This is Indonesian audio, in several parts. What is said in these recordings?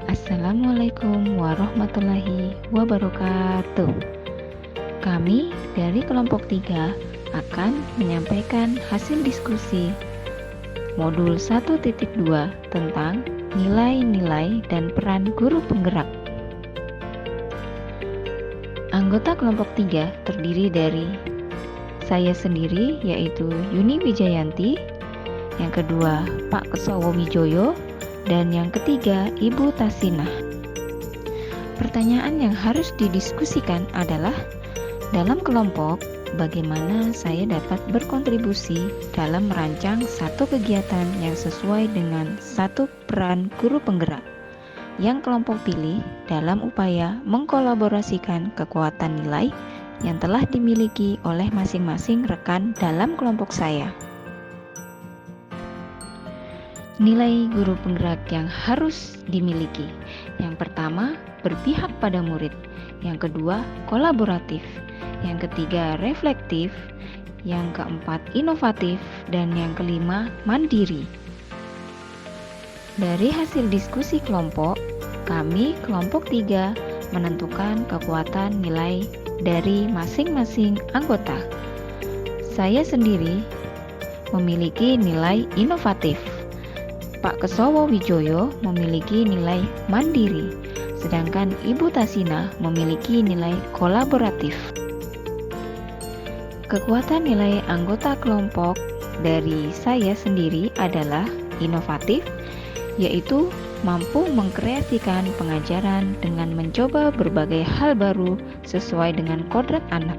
Assalamualaikum warahmatullahi wabarakatuh. Kami dari kelompok 3 akan menyampaikan hasil diskusi modul 1.2 tentang nilai-nilai dan peran guru penggerak. Anggota kelompok 3 terdiri dari saya sendiri, yaitu Yuni Wijayanti, yang kedua Pak Kesowo Wijoyo, dan yang ketiga Ibu Tasinah. Pertanyaan yang harus didiskusikan adalah dalam kelompok bagaimana saya dapat berkontribusi dalam merancang satu kegiatan yang sesuai dengan satu peran guru penggerak yang kelompok pilih dalam upaya mengkolaborasikan kekuatan nilai yang telah dimiliki oleh masing-masing rekan dalam kelompok saya. Nilai guru penggerak yang harus dimiliki. Yang pertama, berpihak pada murid. Yang kedua, kolaboratif. Yang ketiga, reflektif. Yang keempat, inovatif. Dan yang kelima, mandiri. Dari hasil diskusi kelompok, kami kelompok 3 menentukan kekuatan nilai dari masing-masing anggota. Saya sendiri memiliki nilai inovatif. Pak Kesowo Wijoyo memiliki nilai mandiri, sedangkan Ibu Tasinah memiliki nilai kolaboratif. Kekuatan nilai anggota kelompok dari saya sendiri adalah inovatif, yaitu mampu mengkreasikan pengajaran dengan mencoba berbagai hal baru sesuai dengan kodrat anak.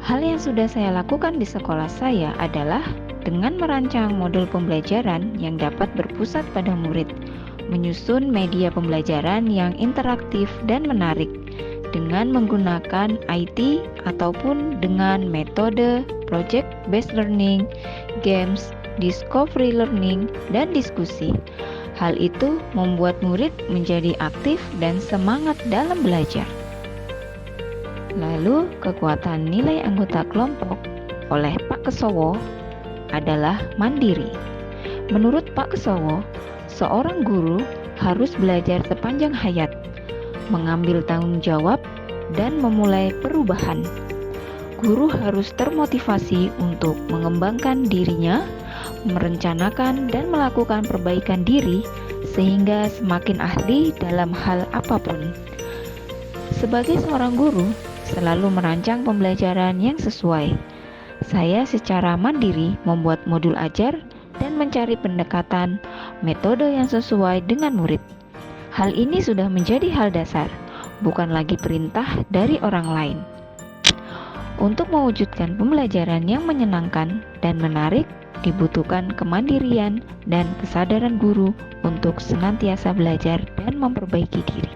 Hal yang sudah saya lakukan di sekolah saya adalah dengan merancang modul pembelajaran yang dapat berpusat pada murid, menyusun media pembelajaran yang interaktif dan menarik dengan menggunakan IT ataupun dengan metode project based learning, games, discovery learning, dan diskusi. Hal itu membuat murid menjadi aktif dan semangat dalam belajar. Lalu, kekuatan nilai anggota kelompok oleh Pak Kesowo adalah mandiri. Menurut Pak Kesowo, seorang guru harus belajar sepanjang hayat, mengambil tanggung jawab, dan memulai perubahan. Guru harus termotivasi untuk mengembangkan dirinya, merencanakan dan melakukan perbaikan diri sehingga semakin ahli dalam hal apapun. Sebagai seorang guru, selalu merancang pembelajaran yang sesuai. Saya secara mandiri membuat modul ajar dan mencari pendekatan metode yang sesuai dengan murid. Hal ini sudah menjadi hal dasar, bukan lagi perintah dari orang lain. Untuk mewujudkan pembelajaran yang menyenangkan dan menarik, dibutuhkan kemandirian dan kesadaran guru untuk senantiasa belajar dan memperbaiki diri.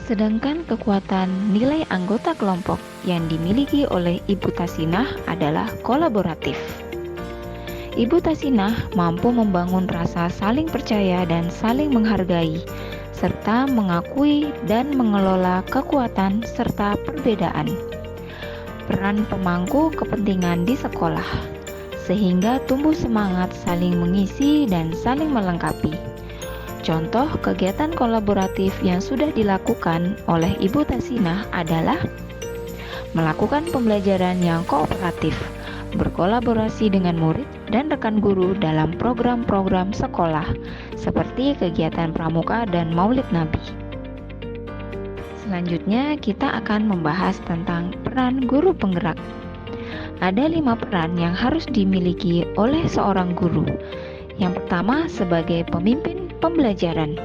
Sedangkan kekuatan nilai anggota kelompok yang dimiliki oleh Ibu Tasinah adalah kolaboratif. Ibu Tasinah mampu membangun rasa saling percaya dan saling menghargai, serta mengakui dan mengelola kekuatan serta perbedaan. Peran pemangku kepentingan di sekolah, sehingga tumbuh semangat saling mengisi dan saling melengkapi. Contoh kegiatan kolaboratif yang sudah dilakukan oleh Ibu Tasinah adalah melakukan pembelajaran yang kooperatif, berkolaborasi dengan murid dan rekan guru dalam program-program sekolah, seperti kegiatan pramuka dan Maulid Nabi. Selanjutnya kita akan membahas tentang peran guru penggerak. Ada 5 peran yang harus dimiliki oleh seorang guru. Yang pertama, sebagai pemimpin pembelajaran.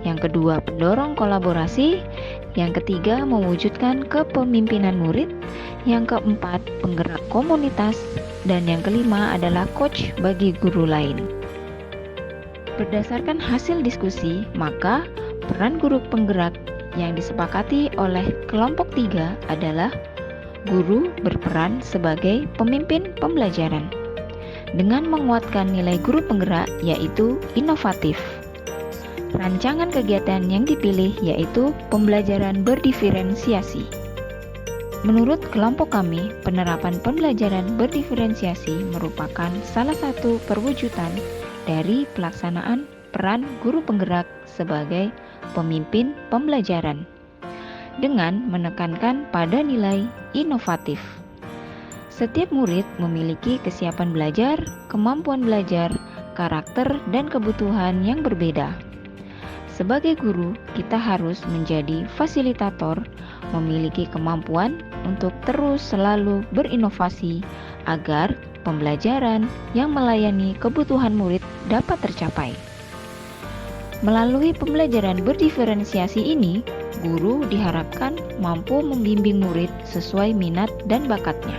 Yang kedua, pendorong kolaborasi. Yang ketiga, mewujudkan kepemimpinan murid. Yang keempat, penggerak komunitas. Dan yang kelima adalah coach bagi guru lain. Berdasarkan hasil diskusi, maka peran guru penggerak yang disepakati oleh kelompok 3 adalah guru berperan sebagai pemimpin pembelajaran dengan menguatkan nilai guru penggerak, yaitu inovatif. Rancangan kegiatan yang dipilih yaitu pembelajaran berdiferensiasi. Menurut kelompok kami, penerapan pembelajaran berdiferensiasi merupakan salah satu perwujudan dari pelaksanaan peran guru penggerak sebagai pemimpin pembelajaran dengan menekankan pada nilai inovatif. Setiap murid memiliki kesiapan belajar, kemampuan belajar, karakter, dan kebutuhan yang berbeda. Sebagai guru, kita harus menjadi fasilitator, memiliki kemampuan untuk terus selalu berinovasi agar pembelajaran yang melayani kebutuhan murid dapat tercapai. Melalui pembelajaran berdiferensiasi ini, guru diharapkan mampu membimbing murid sesuai minat dan bakatnya.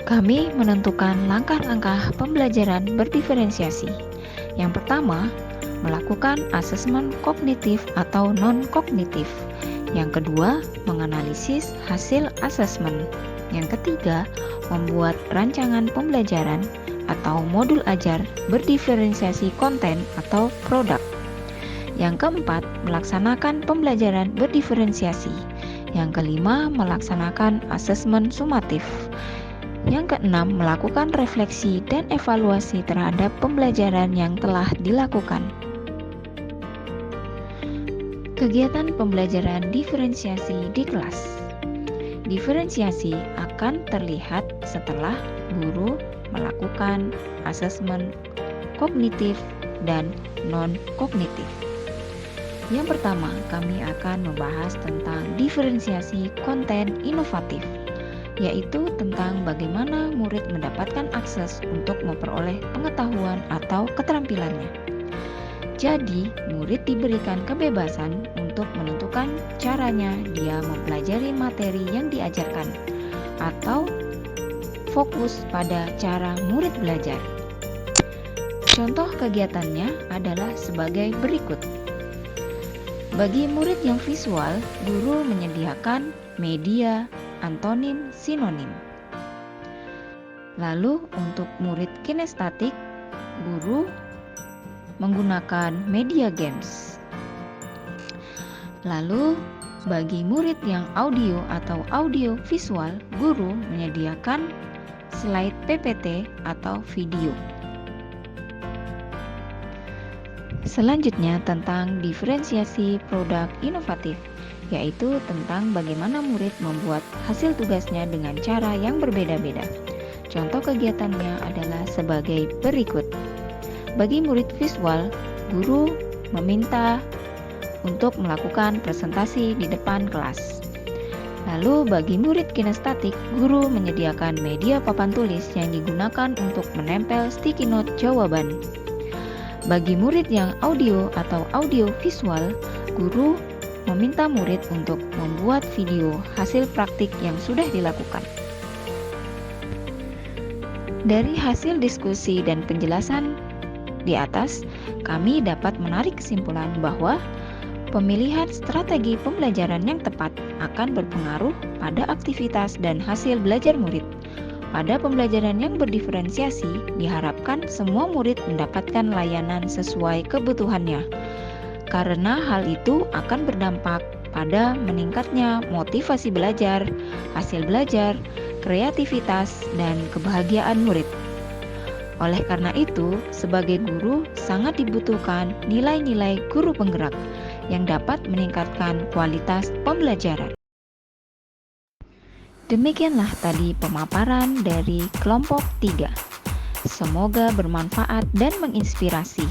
Kami menentukan langkah-langkah pembelajaran berdiferensiasi. Yang pertama, melakukan asesmen kognitif atau non-kognitif. Yang kedua, menganalisis hasil asesmen. Yang ketiga, membuat rancangan pembelajaran atau modul ajar berdiferensiasi konten atau produk. Yang keempat, melaksanakan pembelajaran berdiferensiasi. Yang kelima, melaksanakan asesmen sumatif. Yang keenam, melakukan refleksi dan evaluasi terhadap pembelajaran yang telah dilakukan. Kegiatan pembelajaran diferensiasi di kelas. Diferensiasi akan terlihat setelah guru melakukan asesmen kognitif dan non-kognitif. Yang pertama, kami akan membahas tentang diferensiasi konten inovatif, yaitu tentang bagaimana murid mendapatkan akses untuk memperoleh pengetahuan atau keterampilannya. Jadi, murid diberikan kebebasan untuk menentukan caranya dia mempelajari materi yang diajarkan, atau fokus pada cara murid belajar. Contoh kegiatannya adalah sebagai berikut. Bagi murid yang visual, guru menyediakan media, antonim, sinonim. Lalu untuk murid kinestetik, guru menggunakan media games. Lalu bagi murid yang audio atau audio visual, guru menyediakan slide PPT atau video. Selanjutnya tentang diferensiasi produk inovatif, yaitu tentang bagaimana murid membuat hasil tugasnya dengan cara yang berbeda-beda. Contoh kegiatannya adalah sebagai berikut. Bagi murid visual, guru meminta untuk melakukan presentasi di depan kelas. Lalu bagi murid kinestetik, guru menyediakan media papan tulis yang digunakan untuk menempel sticky note jawaban. Bagi murid yang audio atau audio visual, guru meminta murid untuk membuat video hasil praktik yang sudah dilakukan. Dari hasil diskusi dan penjelasan di atas, kami dapat menarik kesimpulan bahwa pemilihan strategi pembelajaran yang tepat akan berpengaruh pada aktivitas dan hasil belajar murid. Pada pembelajaran yang berdiferensiasi, diharapkan semua murid mendapatkan layanan sesuai kebutuhannya. Karena hal itu akan berdampak pada meningkatnya motivasi belajar, hasil belajar, kreativitas, dan kebahagiaan murid. Oleh karena itu, sebagai guru sangat dibutuhkan nilai-nilai guru penggerak yang dapat meningkatkan kualitas pembelajaran. Demikianlah tadi pemaparan dari kelompok 3. Semoga bermanfaat dan menginspirasi.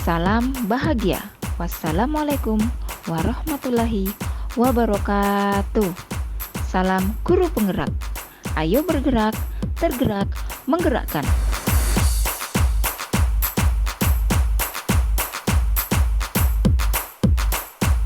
Salam bahagia. Wassalamualaikum warahmatullahi wabarakatuh. Salam guru penggerak. Ayo bergerak, tergerak, menggerakkan.